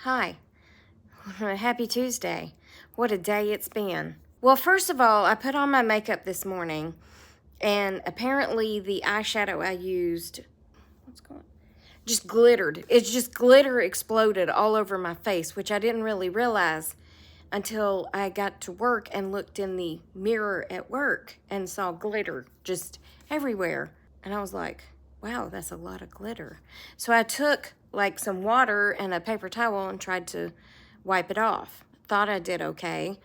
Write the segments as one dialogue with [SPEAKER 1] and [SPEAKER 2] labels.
[SPEAKER 1] Hi. Happy Tuesday. What a day it's been. Well, first of all, I put on my makeup this morning, and apparently the eyeshadow I used, what's going on? Just glittered. It's just glitter exploded all over my face, which I didn't really realize until I got to work and looked in the mirror at work and saw glitter just everywhere. And I was like, wow, that's a lot of glitter. So I took like some water and a paper towel and tried to wipe it off. Thought I did okay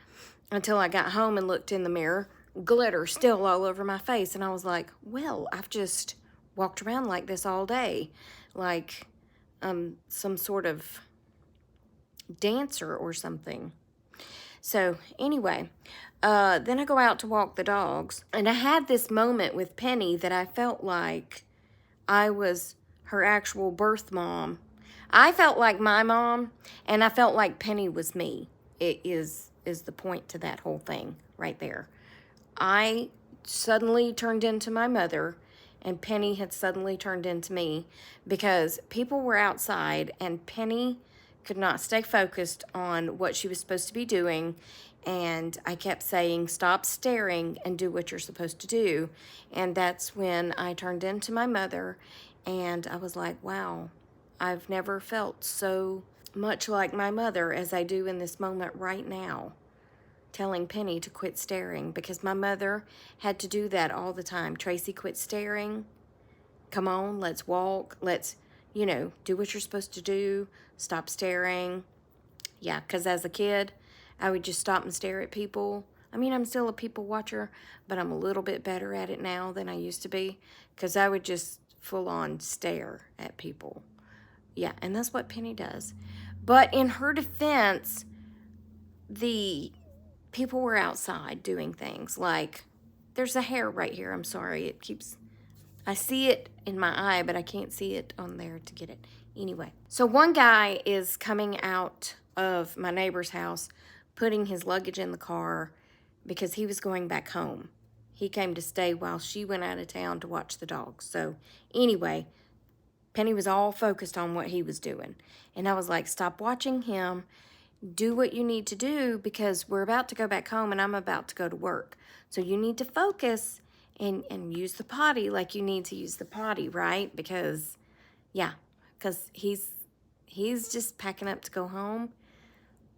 [SPEAKER 1] until I got home and looked in the mirror. Glitter still all over my face. And I was like, well, I've just walked around like this all day. Like some sort of dancer or something. So anyway, then I go out to walk the dogs, and I had this moment with Penny that I felt like I was her actual birth mom. I felt like my mom, and I felt like Penny was me. It is the point to that whole thing right there. I suddenly turned into my mother, and Penny had suddenly turned into me because people were outside, and Penny could not stay focused on what she was supposed to be doing. And I kept saying, stop staring and do what you're supposed to do. And that's when I turned into my mother. And I was like, wow, I've never felt so much like my mother as I do in this moment right now, telling Penny to quit staring, because my mother had to do that all the time. Tracy, quit staring. Come on, let's walk. Let's, do what you're supposed to do. Stop staring. Yeah, because as a kid, I would just stop and stare at people. I mean, I'm still a people watcher, but I'm a little bit better at it now than I used to be, because I would just full on stare at people. Yeah, and that's what Penny does. But in her defense, the people were outside doing things like, there's a hair right here. I'm sorry. I see it in my eye, but I can't see it on there to get it. Anyway, so one guy is coming out of my neighbor's house, putting his luggage in the car because he was going back home. He came to stay while she went out of town to watch the dogs. So anyway, Penny was all focused on what he was doing. And I was like, stop watching him. Do what you need to do, because we're about to go back home and I'm about to go to work. So you need to focus and use the potty like you need to use the potty, right? Because he's just packing up to go home.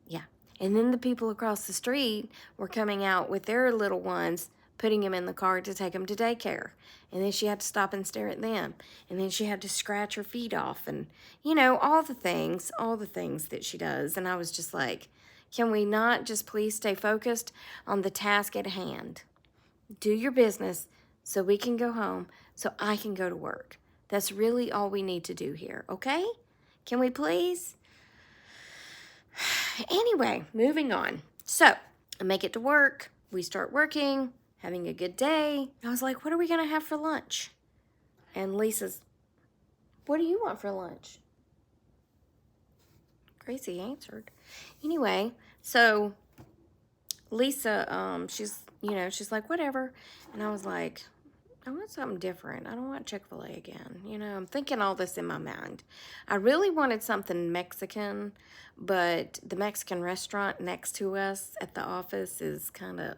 [SPEAKER 1] Yeah. And then the people across the street were coming out with their little ones, putting him in the car to take him to daycare. And then she had to stop and stare at them. And then she had to scratch her feet off and, all the things that she does. And I was just like, can we not just please stay focused on the task at hand? Do your business so we can go home, so I can go to work. That's really all we need to do here, okay? Can we please? Anyway, moving on. So, I make it to work. We start working, having a good day. I was like, what are we going to have for lunch? And Lisa's, what do you want for lunch? Gracie answered. Anyway, so Lisa, she's like, whatever. And I was like, I want something different. I don't want Chick-fil-A again. I'm thinking all this in my mind. I really wanted something Mexican, but the Mexican restaurant next to us at the office is kind of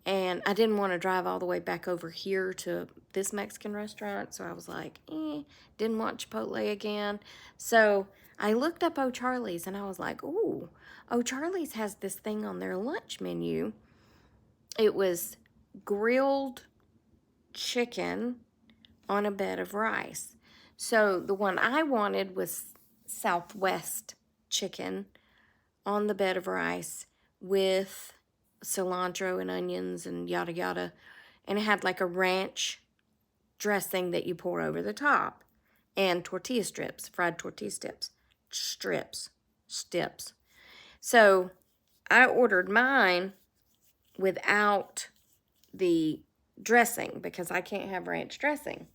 [SPEAKER 1] And I didn't want to drive all the way back over here to this Mexican restaurant, so I was like, didn't want Chipotle again. So I looked up O'Charlie's, and I was like, ooh, O'Charlie's has this thing on their lunch menu. It was grilled chicken on a bed of rice. So the one I wanted was Southwest chicken on the bed of rice with cilantro and onions and yada yada. And it had like a ranch dressing that you pour over the top, and tortilla strips, fried tortilla strips. So I ordered mine without the dressing because I can't have ranch dressing.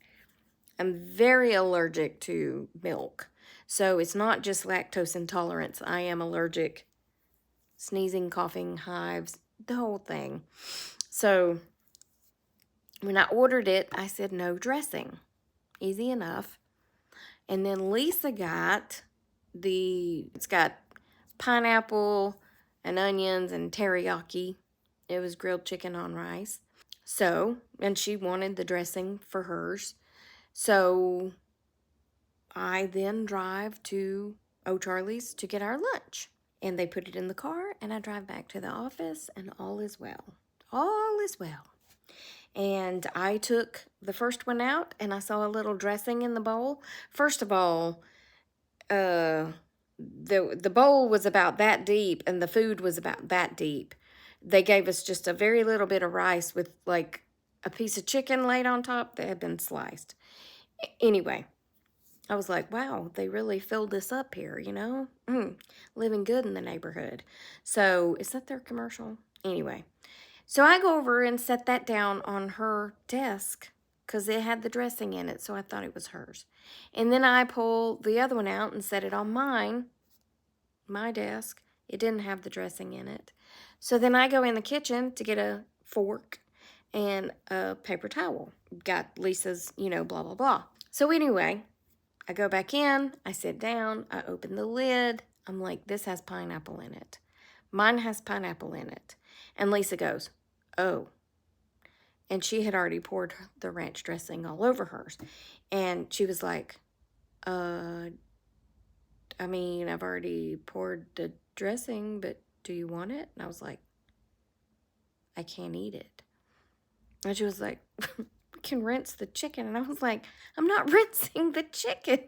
[SPEAKER 1] I'm very allergic to milk. So it's not just lactose intolerance. I am allergic, sneezing, coughing, hives, the whole thing. So when I ordered it, I said no dressing. Easy enough. And then Lisa got It's got pineapple and onions and teriyaki. It was grilled chicken on rice. So, and she wanted the dressing for hers. So I then drive to O'Charlie's to get our lunch. And they put it in the car, and I drive back to the office, and all is well. All is well. And I took the first one out, and I saw a little dressing in the bowl. First of all, the bowl was about that deep, and the food was about that deep. They gave us just a very little bit of rice with like a piece of chicken laid on top that had been sliced. Anyway, I was like, wow, they really filled this up here, you know? Living good in the neighborhood. So, is that their commercial? Anyway, so I go over and set that down on her desk because it had the dressing in it, so I thought it was hers. And then I pull the other one out and set it on my desk. It didn't have the dressing in it. So then I go in the kitchen to get a fork and a paper towel. Got Lisa's, blah, blah, blah. So anyway, I go back in, I sit down, I open the lid. I'm like, this has pineapple in it. Mine has pineapple in it. And Lisa goes, oh. And she had already poured the ranch dressing all over hers. And she was like, I've already poured the dressing, but do you want it? And I was like, I can't eat it. And she was like, we can rinse the chicken. And I was like, I'm not rinsing the chicken.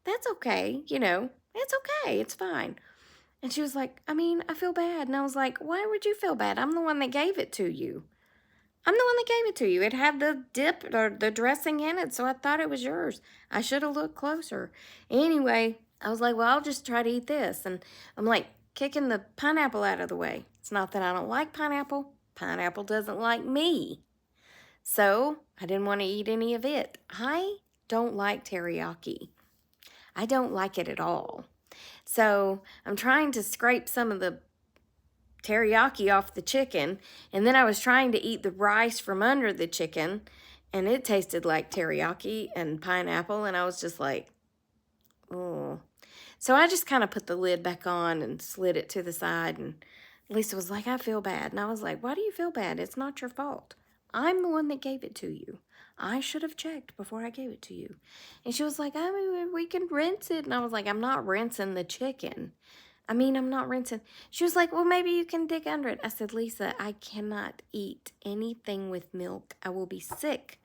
[SPEAKER 1] That's okay. It's okay. It's fine. And she was like, I feel bad. And I was like, why would you feel bad? I'm the one that gave it to you. I'm the one that gave it to you. It had the dip or the dressing in it, so I thought it was yours. I should have looked closer. Anyway, I was like, well, I'll just try to eat this. And I'm like kicking the pineapple out of the way. It's not that I don't like pineapple. Pineapple doesn't like me. So I didn't want to eat any of it. I don't like teriyaki. I don't like it at all. So I'm trying to scrape some of the teriyaki off the chicken, and then I was trying to eat the rice from under the chicken, and it tasted like teriyaki and pineapple, and I was just like, oh. So I just kind of put the lid back on and slid it to the side, and Lisa was like, I feel bad. And I was like, why do you feel bad? It's not your fault. I'm the one that gave it to you. I should have checked before I gave it to you. And she was like, we can rinse it. And I was like, I'm not rinsing the chicken. I'm not rinsing. She was like, well, maybe you can dig under it. I said, Lisa, I cannot eat anything with milk. I will be sick.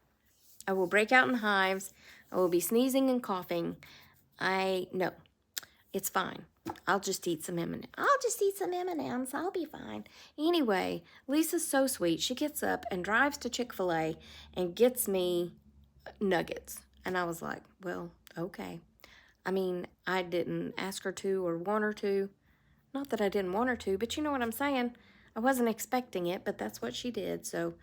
[SPEAKER 1] I will break out in hives. I will be sneezing and coughing. No, it's fine. I'll just eat some M&Ms. I'll be fine. Anyway, Lisa's so sweet. She gets up and drives to Chick-fil-A and gets me nuggets. And I was like, well, okay. I didn't ask her to or want her to. Not that I didn't want her to, but you know what I'm saying. I wasn't expecting it, but that's what she did. So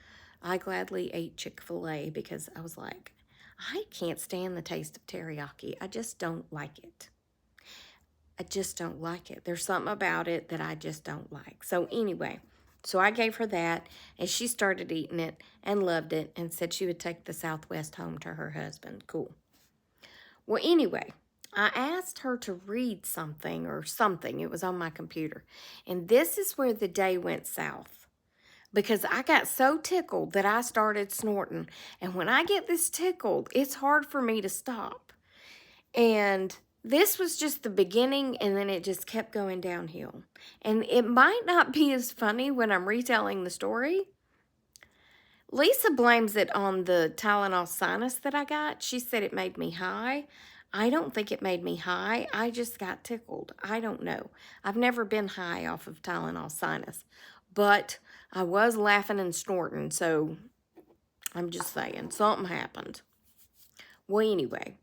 [SPEAKER 1] I gladly ate Chick-fil-A because I was like, I can't stand the taste of teriyaki. I just don't like it. I just don't like it. There's something about it that I just don't like. So anyway, so I gave her that, and she started eating it and loved it and said she would take the Southwest home to her husband. Cool. Well, anyway, I asked her to read something or something. It was on my computer. And this is where the day went south. Because I got so tickled that I started snorting. And when I get this tickled, it's hard for me to stop. And this was just the beginning, and then it just kept going downhill. And it might not be as funny when I'm retelling the story. Lisa blames it on the Tylenol sinus that I got. She said it made me high. I don't think it made me high. I just got tickled. I don't know. I've never been high off of Tylenol sinus. But I was laughing and snorting, so I'm just saying, something happened. Well, anyway,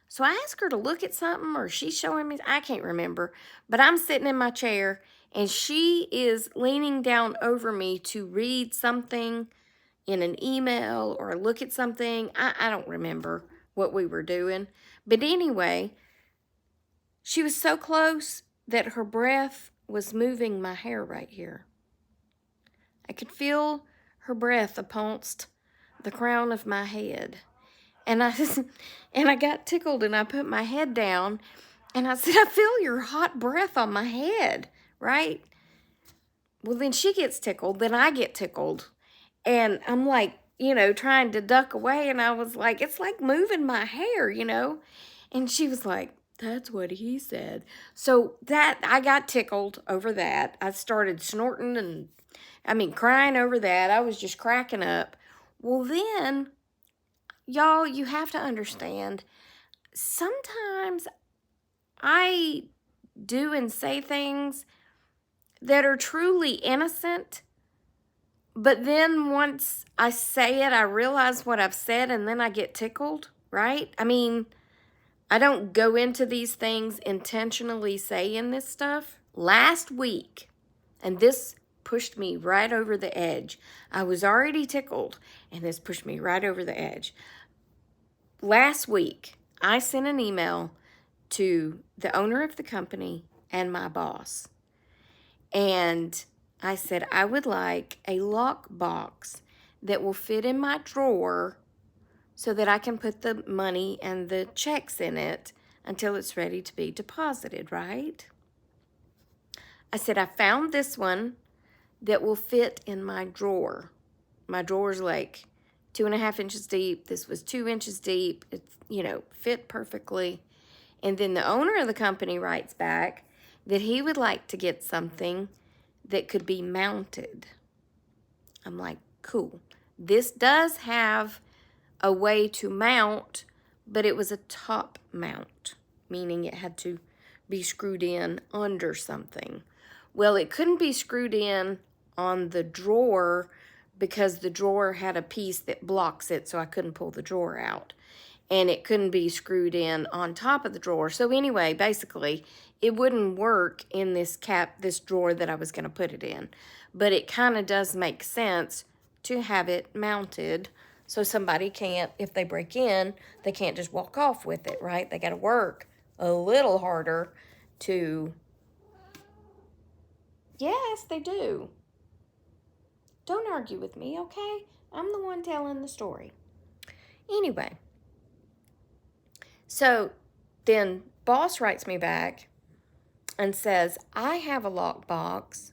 [SPEAKER 1] so I asked her to look at something, or she's showing me, I can't remember, but I'm sitting in my chair, and she is leaning down over me to read something in an email or look at something. I don't remember what we were doing. But anyway, she was so close that her breath was moving my hair right here. I could feel her breath upon the crown of my head. And I got tickled, and I put my head down, And I said, I feel your hot breath on my head, right? Well, then she gets tickled. Then I get tickled. And I'm like, trying to duck away. And I was like, it's like moving my hair, And she was like, that's what he said. So I got tickled over that. I started snorting and, crying over that. I was just cracking up. Well, then, y'all, you have to understand, sometimes I do and say things that are truly innocent, but then once I say it, I realize what I've said, and then I get tickled, right? I don't go into these things intentionally saying this stuff. Last week, and this pushed me right over the edge. I was already tickled, and this pushed me right over the edge. Last week, I sent an email to the owner of the company and my boss. And I said, I would like a lock box that will fit in my drawer so that I can put the money and the checks in it until it's ready to be deposited, right? I said, I found this one that will fit in my drawer. My drawer's like 2.5 inches deep. This was 2 inches deep. It's, fit perfectly. And then the owner of the company writes back that he would like to get something that could be mounted. I'm like, cool. This does have a way to mount, but it was a top mount, meaning it had to be screwed in under something. Well, it couldn't be screwed in on the drawer because the drawer had a piece that blocks it, so I couldn't pull the drawer out. And it couldn't be screwed in on top of the drawer. So anyway, basically, it wouldn't work in this drawer that I was going to put it in. But it kind of does make sense to have it mounted so somebody can't, if they break in, they can't just walk off with it, right? They got to work a little harder to... Yes, they do. Don't argue with me, okay? I'm the one telling the story. Anyway. So then boss writes me back and says, I have a lockbox.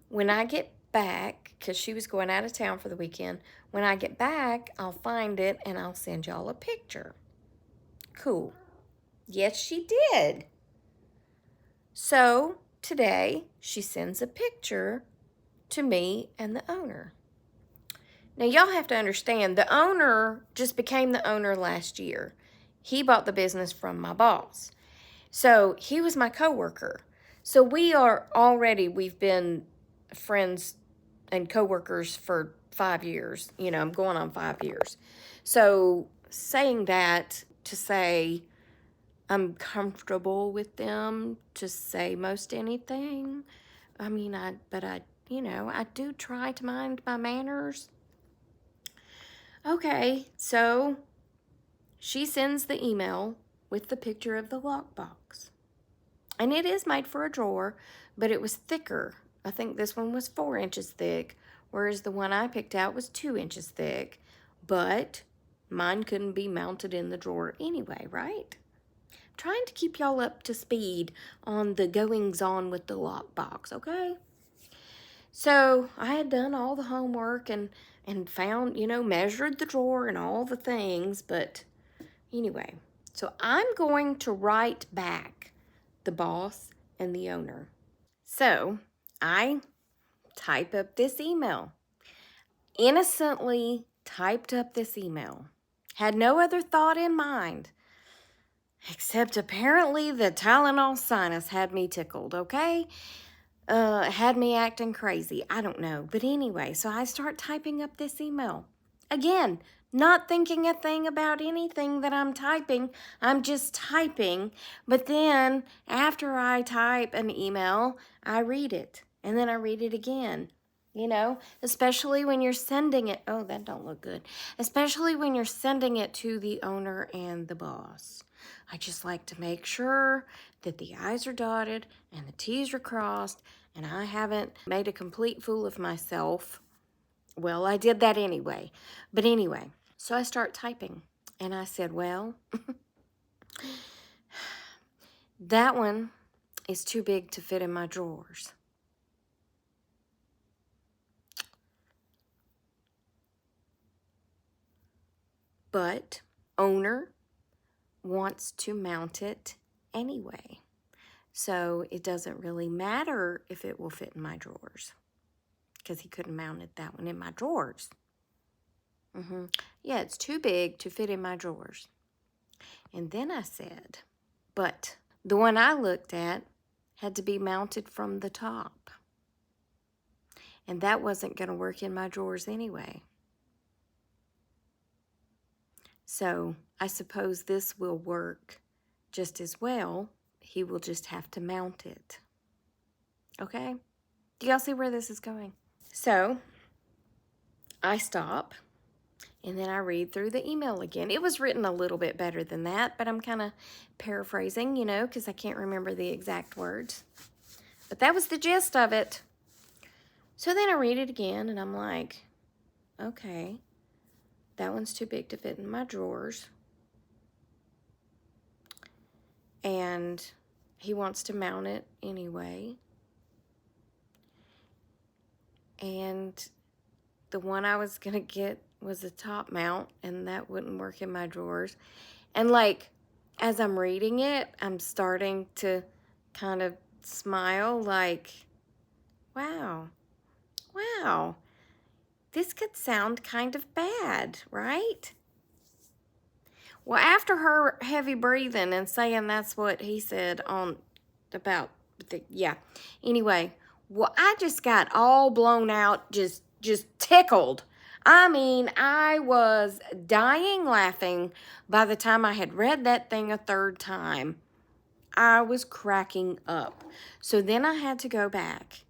[SPEAKER 1] When I get back, because she was going out of town for the weekend, when I get back, I'll find it and I'll send y'all a picture. Cool. Yes, she did. So today she sends a picture to me and the owner. Now y'all have to understand, the owner just became the owner last year. He bought the business from my boss. So he was my coworker. So we've been friends and coworkers for 5 years. I'm going on 5 years. So saying that to say I'm comfortable with them to say most anything. I do try to mind my manners. Okay, so she sends the email with the picture of the lockbox. And it is made for a drawer, but it was thicker. I think this one was 4 inches thick, whereas the one I picked out was 2 inches thick. But mine couldn't be mounted in the drawer anyway, right? I'm trying to keep y'all up to speed on the goings-on with the lockbox, okay? So I had done all the homework and found, measured the drawer and all the things, but anyway, so I'm going to write back the boss and the owner. So I type up this email. Innocently typed up this email. Had no other thought in mind. Except apparently the Tylenol sinus had me tickled, okay? Had me acting crazy. I don't know. But anyway, so I start typing up this email. Again, not thinking a thing about anything that I'm typing. I'm just typing. But then after I type an email, I read it. And then I read it again. Especially when you're sending it. Oh, that don't look good. Especially when you're sending it to the owner and the boss. I just like to make sure that the I's are dotted and the T's are crossed and I haven't made a complete fool of myself. Well, I did that anyway. But anyway, so I start typing and I said, well, That one is too big to fit in my drawers. But owner wants to mount it anyway. So it doesn't really matter if it will fit in my drawers, because he couldn't mount that one in my drawers. Yeah, it's too big to fit in my drawers. And then I said, but the one I looked at had to be mounted from the top. And that wasn't going to work in my drawers anyway. So I suppose this will work just as well. He will just have to mount it. Okay? Do y'all see where this is going? So I stop, and then I read through the email again. It was written a little bit better than that, but I'm kind of paraphrasing, you know, because I can't remember the exact words. But that was the gist of it. So then I read it again, and I'm like, okay, that one's too big to fit in my drawers. And he wants to mount it anyway. And the one I was going to get was a top mount, and that wouldn't work in my drawers. And like, as I'm reading it, I'm starting to kind of smile like, wow, this could sound kind of bad, right? Well, after her heavy breathing and saying that's what he said on about anyway, well, I just got all blown out, just tickled. I mean, I was dying laughing by the time I had read that thing a third time. I was cracking up. So then I had to go back,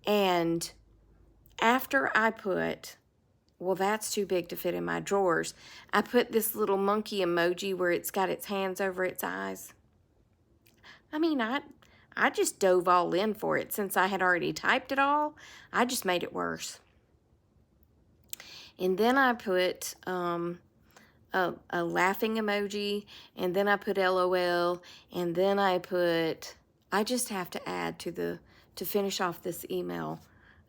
[SPEAKER 1] and after I put, well, that's too big to fit in my drawers, I put this little monkey emoji where it's got its hands over its eyes. I mean, I just dove all in for it. Since I had already typed it all, I just made it worse. And then I put a laughing emoji, and then I put LOL, and then I just have to add to finish off this email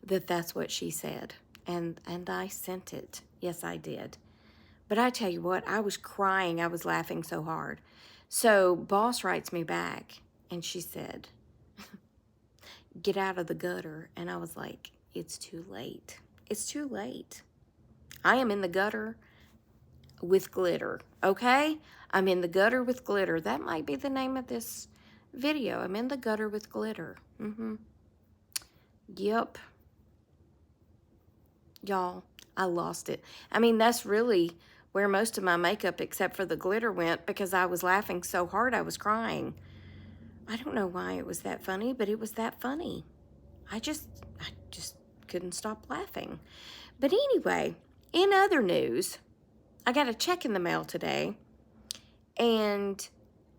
[SPEAKER 1] that's what she said. And I sent it. Yes, I did. But I tell you what, I was crying. I was laughing so hard. So boss writes me back, and she said, get out of the gutter. And I was like, it's too late. It's too late. I am in the gutter with glitter, okay? I'm in the gutter with glitter. That might be the name of this video. I'm in the gutter with glitter. Yep. Y'all, I lost it. I mean, that's really where most of my makeup except for the glitter went, because I was laughing so hard I was crying. I don't know why it was that funny, but it was that funny. I just couldn't stop laughing. But anyway, in other news, I got a check in the mail today, and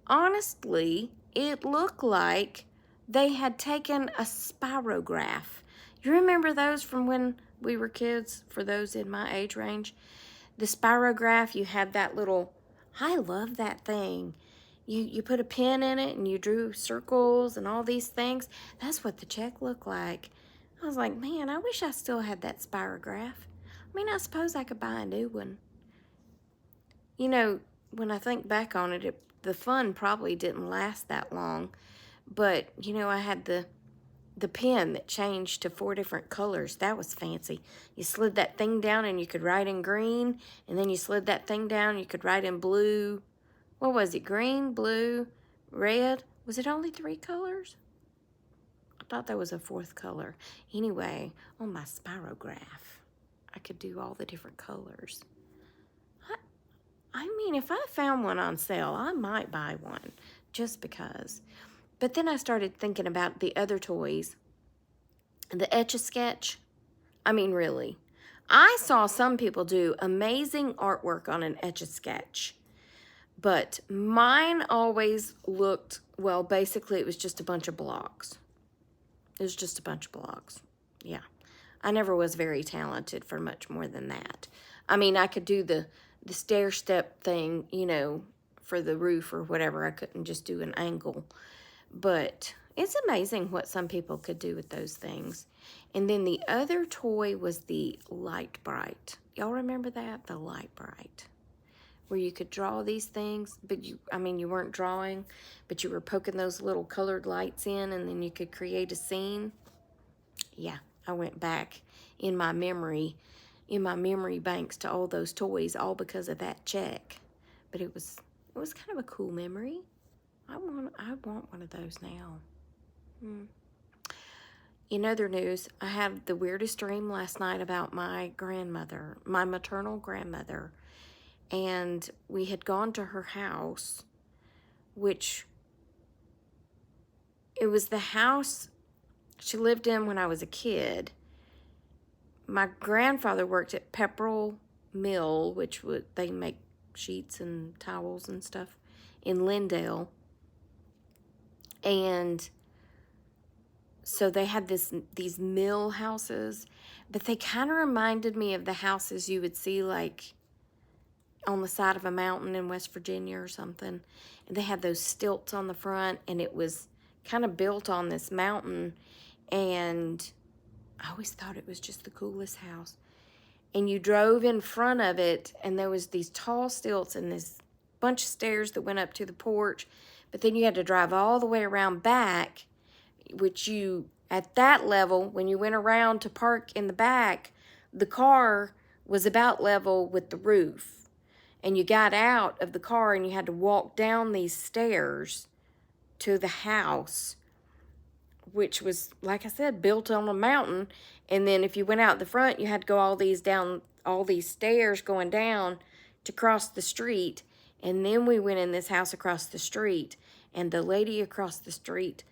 [SPEAKER 1] honestly, it looked like they had taken a spirograph. You remember those from when we were kids, for those in my age range? The spirograph, you had that little, I love that thing. You put a pen in it and you drew circles and all these things. That's what the check looked like. I was like, man, I wish I still had that spirograph. I mean, I suppose I could buy a new one. You know, when I think back on it, the fun probably didn't last that long. But, you know, I had the pen that changed to 4 different colors. That was fancy. You slid that thing down and you could write in green, and then you slid that thing down and you could write in blue. What was it? Green, blue, red? Was it only 3 colors? I thought there was a 4th color. Anyway, on my spirograph, I could do all the different colors. I mean, if I found one on sale, I might buy one just because. But then I started thinking about the other toys. The Etch-a-Sketch. I mean, really. I saw some people do amazing artwork on an Etch-a-Sketch. But mine always looked, well, basically it was just a bunch of blocks. It was just a bunch of blocks. Yeah. I never was very talented for much more than that. I mean, I could do the stair step thing, you know, for the roof or whatever. I couldn't just do an angle. But it's amazing what some people could do with those things. And then the other toy was the Light Bright. Y'all remember that? The Light Bright. Where you could draw these things, but you weren't drawing, but you were poking those little colored lights in, and then you could create a scene. Yeah, I went back in my memory banks to all those toys, all because of that check. But it was kind of a cool memory. I want one of those now. In other news, I had the weirdest dream last night about my grandmother, my maternal grandmother. And we had gone to her house, which it was the house she lived in when I was a kid. My grandfather worked at Pepperell Mill, which they make sheets and towels and stuff in Lindale. And so they had these mill houses, but they kind of reminded me of the houses you would see like on the side of a mountain in West Virginia or something. And they had those stilts on the front, and it was kind of built on this mountain. And I always thought it was just the coolest house. And you drove in front of it, and there was these tall stilts and this bunch of stairs that went up to the porch. But then you had to drive all the way around back, which at that level, when you went around to park in the back, the car was about level with the roof. And you got out of the car and you had to walk down these stairs to the house, which was, like I said, built on a mountain. And then if you went out the front, you had to go down all these stairs going down to cross the street. And then we went in this house across the street. And the lady across the street,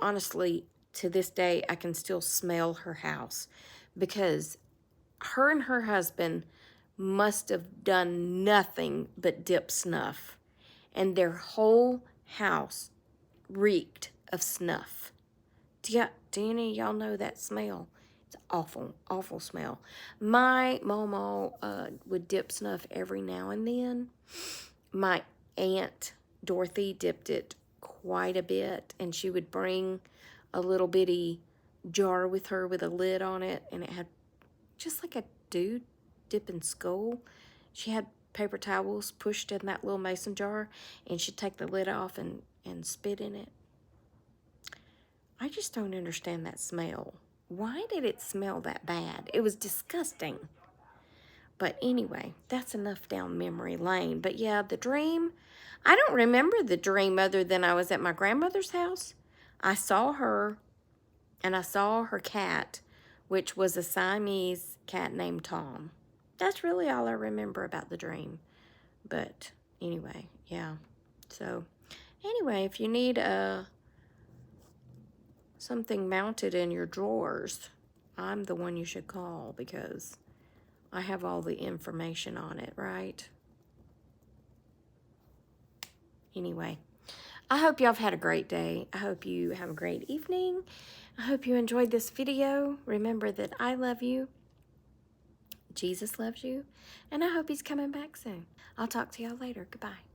[SPEAKER 1] honestly, to this day, I can still smell her house. Because her and her husband must have done nothing but dip snuff. And their whole house reeked of snuff. Do any of y'all know that smell? It's awful, awful smell. My mama would dip snuff every now and then. My Aunt Dorothy dipped it quite a bit, and she would bring a little bitty jar with her with a lid on it, and it had just like a dude dipping skull. She had paper towels pushed in that little mason jar, and she'd take the lid off and spit in it. I just don't understand that smell. Why did it smell that bad? It was disgusting. But anyway, that's enough down memory lane. But yeah, the dream, I don't remember the dream other than I was at my grandmother's house. I saw her, and I saw her cat, which was a Siamese cat named Tom. That's really all I remember about the dream. But anyway, yeah. So anyway, if you need something mounted in your drawers, I'm the one you should call, because I have all the information on it, right? Anyway, I hope y'all have had a great day. I hope you have a great evening. I hope you enjoyed this video. Remember that I love you, Jesus loves you, and I hope he's coming back soon. I'll talk to y'all later. Goodbye.